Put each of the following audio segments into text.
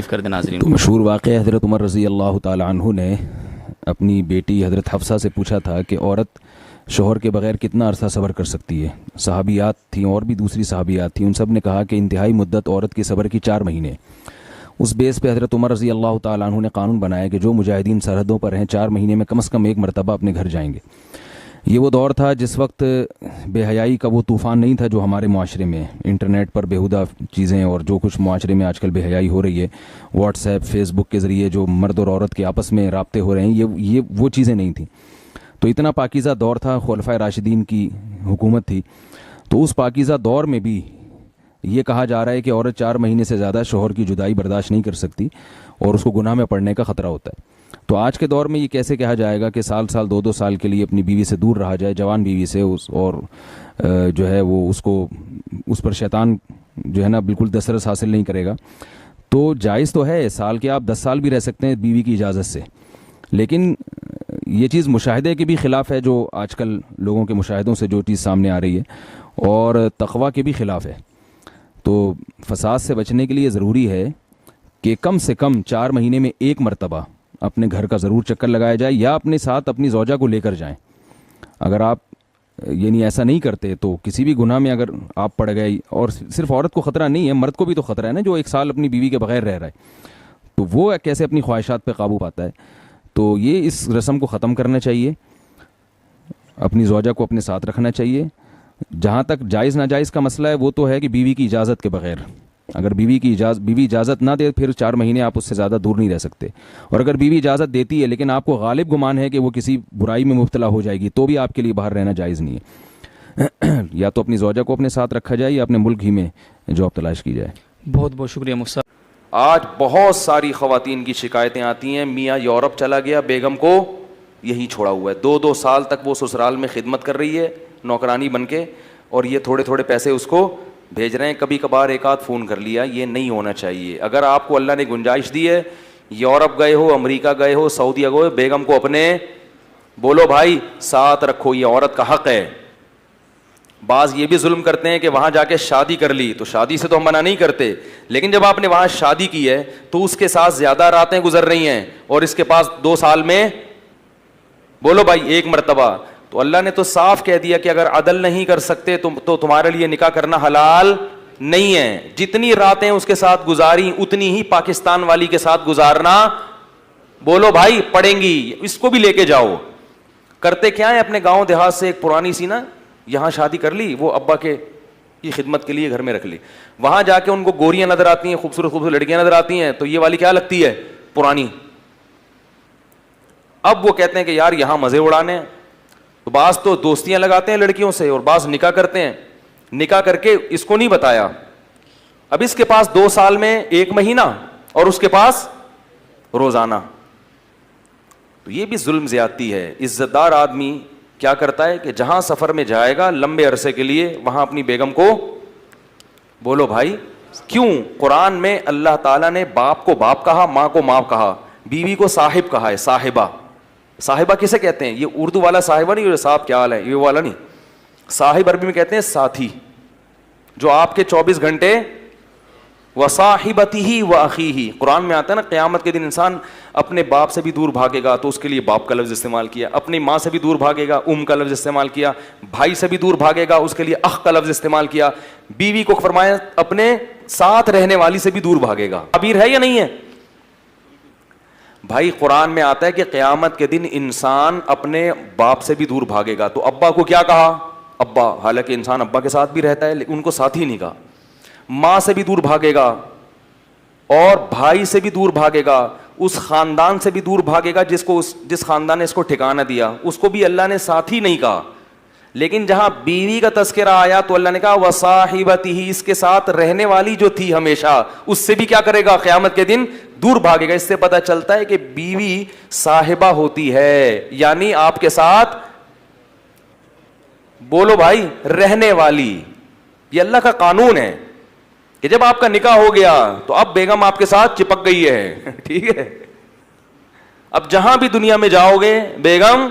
کر دیں ناظرین. تو مشہور واقعہ حضرت عمر رضی اللہ تعالی عنہ نے اپنی بیٹی حضرت حفصہ سے پوچھا تھا کہ عورت شوہر کے بغیر کتنا عرصہ صبر کر سکتی ہے. صحابیات تھیں اور بھی دوسری صحابیات تھیں, ان سب نے کہا کہ انتہائی مدت عورت کی صبر کی 4 مہینے. اس بیس پہ حضرت عمر رضی اللہ تعالیٰ عنہ نے قانون بنایا کہ جو مجاہدین سرحدوں پر ہیں 4 مہینے میں کم از کم 1 مرتبہ اپنے گھر جائیں گے. یہ وہ دور تھا جس وقت بے حیائی کا وہ طوفان نہیں تھا جو ہمارے معاشرے میں انٹرنیٹ پر بیہودہ چیزیں اور جو کچھ معاشرے میں آج کل بے حیائی ہو رہی ہے, واٹس ایپ فیس بک کے ذریعے جو مرد اور عورت کے آپس میں رابطے ہو رہے ہیں, یہ وہ چیزیں نہیں تھیں. تو اتنا پاکیزہ دور تھا, خلفائے راشدین کی حکومت تھی. تو اس پاکیزہ دور میں بھی یہ کہا جا رہا ہے کہ عورت 4 مہینے سے زیادہ شوہر کی جدائی برداشت نہیں کر سکتی اور اس کو گناہ میں پڑنے کا خطرہ ہوتا ہے. تو آج کے دور میں یہ کیسے کہا جائے گا کہ سال 2 سال کے لیے اپنی بیوی سے دور رہا جائے, جوان بیوی سے, اور جو ہے وہ اس پر شیطان جو ہے نا بالکل دسترس حاصل نہیں کرے گا. تو جائز تو ہے, سال کے آپ 10 سال بھی رہ سکتے ہیں بیوی کی اجازت سے, لیکن یہ چیز مشاہدے کے بھی خلاف ہے, جو آج کل لوگوں کے مشاہدوں سے جو چیز سامنے آ رہی ہے, اور تقویٰ کے بھی خلاف ہے. تو فساد سے بچنے کے لیے ضروری ہے کہ کم سے کم 4 مہینے میں 1 مرتبہ اپنے گھر کا ضرور چکر لگایا جائے, یا اپنے ساتھ اپنی زوجہ کو لے کر جائیں. اگر آپ یعنی ایسا نہیں کرتے تو کسی بھی گناہ میں اگر آپ پڑ گئے, اور صرف عورت کو خطرہ نہیں ہے, مرد کو بھی تو خطرہ ہے نا, جو 1 سال اپنی بیوی کے بغیر رہ رہا ہے, تو وہ کیسے اپنی خواہشات پہ قابو پاتا ہے. تو یہ اس رسم کو ختم کرنا چاہیے, اپنی زوجہ کو اپنے ساتھ رکھنا چاہیے. جہاں تک جائز ناجائز کا مسئلہ ہے وہ تو ہے کہ بیوی کی اجازت کے بغیر, اگر بیوی اجازت نہ دے پھر 4 مہینے آپ اس سے زیادہ دور نہیں رہ سکتے. اور اگر بیوی اجازت دیتی ہے لیکن آپ کو غالب گمان ہے کہ وہ کسی برائی میں مبتلا ہو جائے گی, تو بھی آپ کے لیے باہر رہنا جائز نہیں ہے. یا تو اپنی زوجہ کو اپنے ساتھ رکھا جائے یا اپنے ملک ہی میں جاب تلاش کی جائے. بہت بہت شکریہ مفتی. آج بہت ساری خواتین کی شکایتیں آتی ہیں, میاں یورپ چلا گیا, بیگم کو یہی چھوڑا ہوا ہے, 2 سال تک وہ سسرال میں خدمت کر رہی ہے نوکرانی بن کے, اور یہ تھوڑے تھوڑے پیسے اس کو بھیج رہے ہیں, کبھی کبھار 1 آدھ فون کر لیا. یہ نہیں ہونا چاہیے. اگر آپ کو اللہ نے گنجائش دی ہے, یورپ گئے ہو, امریکہ گئے ہو, سعودیہ گئے ہو, بیگم کو اپنے بولو بھائی ساتھ رکھو, یہ عورت کا حق ہے. بعض یہ بھی ظلم کرتے ہیں کہ وہاں جا کے شادی کر لی, تو شادی سے تو ہم منع نہیں کرتے, لیکن جب آپ نے وہاں شادی کی ہے تو اس کے ساتھ زیادہ راتیں گزر رہی ہیں, اور اس کے پاس 2 سال میں بولو بھائی 1 مرتبہ. تو اللہ نے تو صاف کہہ دیا کہ اگر عدل نہیں کر سکتے تو تمہارے لیے نکاح کرنا حلال نہیں ہے. جتنی راتیں اس کے ساتھ گزاری اتنی ہی پاکستان والی کے ساتھ گزارنا بولو بھائی پڑیں گی. اس کو بھی لے کے جاؤ. کرتے کیا ہے, اپنے گاؤں دیہات سے ایک پرانی سی نا یہاں شادی کر لی, وہ ابا کے کی خدمت کے لیے گھر میں رکھ لی. وہاں جا کے ان کو گوریاں نظر آتی ہیں, خوبصورت خوبصورت لڑکیاں نظر آتی ہیں, تو یہ والی کیا لگتی ہے, پرانی. اب وہ کہتے ہیں کہ یار یہاں مزے اڑانے, تو بعض تو دوستیاں لگاتے ہیں لڑکیوں سے, اور بعض نکاح کرتے ہیں. نکاح کر کے اس کو نہیں بتایا, اب اس کے پاس 2 سال میں 1 مہینہ اور اس کے پاس روزانہ. تو یہ بھی ظلم زیادتی ہے. عزت دار آدمی کیا کرتا ہے کہ جہاں سفر میں جائے گا لمبے عرصے کے لیے, وہاں اپنی بیگم کو بولو بھائی. کیوں قرآن میں اللہ تعالیٰ نے باپ کو باپ کہا, ماں کو ماں کہا, بیوی کو صاحب کہا ہے, صاحبہ. صاحبہ کسے کہتے ہیں؟ یہ اردو والا صاحبہ نہیں, صاحب کیا حال ہے یہ والا نہیں. صاحب عربی میں کہتے ہیں ساتھی, جو آپ کے 24 گھنٹے وصاحبتہ واخیہ. قرآن میں آتا ہے نا قیامت کے دن انسان اپنے باپ سے بھی دور بھاگے گا, تو اس کے لیے باپ کا لفظ استعمال کیا. اپنی ماں سے بھی دور بھاگے گا, کا لفظ استعمال کیا. بھائی سے بھی دور بھاگے گا, اس کے لیے اخ کا لفظ استعمال کیا. بیوی کو فرمایا اپنے ساتھ رہنے والی سے بھی دور بھاگے گا. تعبیر ہے یا نہیں ہے بھائی؟ قرآن میں آتا ہے کہ قیامت کے دن انسان اپنے باپ سے بھی دور بھاگے گا. تو ابا کو کیا کہا؟ ابا, حالانکہ انسان ابا کے ساتھ بھی رہتا ہے لیکن ان کو ساتھی نہیں کہا. ماں سے بھی دور بھاگے گا, اور بھائی سے بھی دور بھاگے گا, اس خاندان سے بھی دور بھاگے گا جس خاندان نے اس کو ٹھکانہ دیا, اس کو بھی اللہ نے ساتھی نہیں کہا. لیکن جہاں بیوی کا تذکرہ آیا تو اللہ نے کہا وصاحبتہ, اس کے ساتھ رہنے والی جو تھی ہمیشہ, اس سے بھی کیا کرے گا قیامت کے دن دور بھاگے گا. اس سے پتہ چلتا ہے کہ بیوی صاحبہ ہوتی ہے, یعنی آپ کے ساتھ بولو بھائی رہنے والی. یہ اللہ کا قانون ہے کہ جب آپ کا نکاح ہو گیا تو اب بیگم آپ کے ساتھ چپک گئی ہے, ٹھیک ہے. اب جہاں بھی دنیا میں جاؤ گے بیگم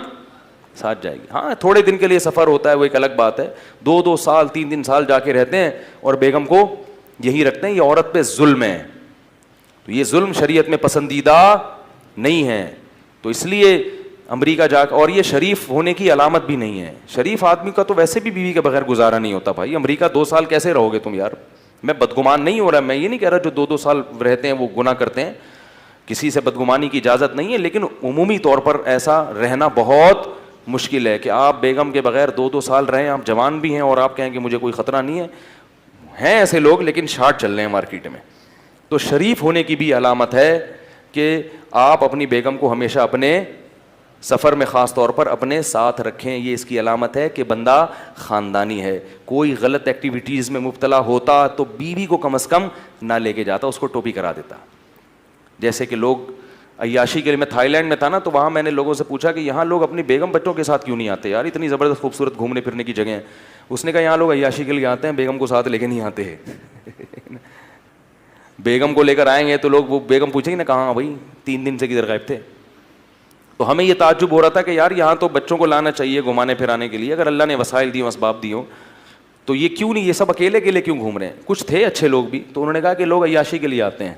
ساتھ جائے گی. ہاں تھوڑے دن کے لیے سفر ہوتا ہے, وہ ایک الگ بات ہے. 2 سال 3 سال جا کے رہتے ہیں اور بیگم کو یہی رکھتے ہیں, یہ عورت پہ ظلم ہے. تو یہ ظلم شریعت میں پسندیدہ نہیں ہے. تو اس لیے امریکہ جا اور یہ شریف ہونے کی علامت بھی نہیں ہے. شریف آدمی کا تو ویسے بھی بیوی کے بغیر گزارا نہیں ہوتا بھائی. امریکہ 2 سال کیسے رہو گے تم یار؟ میں بدگمان نہیں ہو رہا, میں یہ نہیں کہہ رہا جو 2 سال رہتے ہیں وہ گناہ کرتے ہیں, کسی سے بدگمانی کی اجازت نہیں ہے, لیکن عمومی طور پر ایسا رہنا بہت مشکل ہے کہ آپ بیگم کے بغیر 2 سال رہیں, آپ جوان بھی ہیں اور آپ کہیں کہ مجھے کوئی خطرہ نہیں ہے. ہیں ایسے لوگ لیکن شارٹ چل رہے ہیں مارکیٹ میں. تو شریف ہونے کی بھی علامت ہے کہ آپ اپنی بیگم کو ہمیشہ اپنے سفر میں خاص طور پر اپنے ساتھ رکھیں. یہ اس کی علامت ہے کہ بندہ خاندانی ہے. کوئی غلط ایکٹیویٹیز میں مبتلا ہوتا تو بیوی کو کم از کم نہ لے کے جاتا, اس کو ٹوپی کرا دیتا. جیسے کہ لوگ عیاشی کے لیے, میں تھائی لینڈ میں تھا نا, تو وہاں میں نے لوگوں سے پوچھا کہ یہاں لوگ اپنی بیگم بچوں کے ساتھ کیوں نہیں آتے یار, اتنی زبردست خوبصورت گھومنے پھرنے کی جگہ ہیں. اس نے کہا یہاں لوگ عیاشی کے لیے آتے ہیں, بیگم کو ساتھ لے کے نہیں آتے ہیں. بیگم کو لے کر آئیں گے تو لوگ, وہ بیگم پوچھیں گے نا کہاں بھائی 3 دن سے کدھر غائب تھے. تو ہمیں یہ تعجب ہو رہا تھا کہ یار یہاں تو بچوں کو لانا چاہیے گھمانے پھرانے کے لیے, اگر اللہ نے وسائل دی, اسباب دی ہو, تو یہ کیوں نہیں, یہ سب اکیلے اکیلے کیوں گھوم رہے ہیں؟ کچھ تھے اچھے لوگ بھی, تو انہوں نے کہا کہ لوگ عیاشی کے لیے آتے ہیں.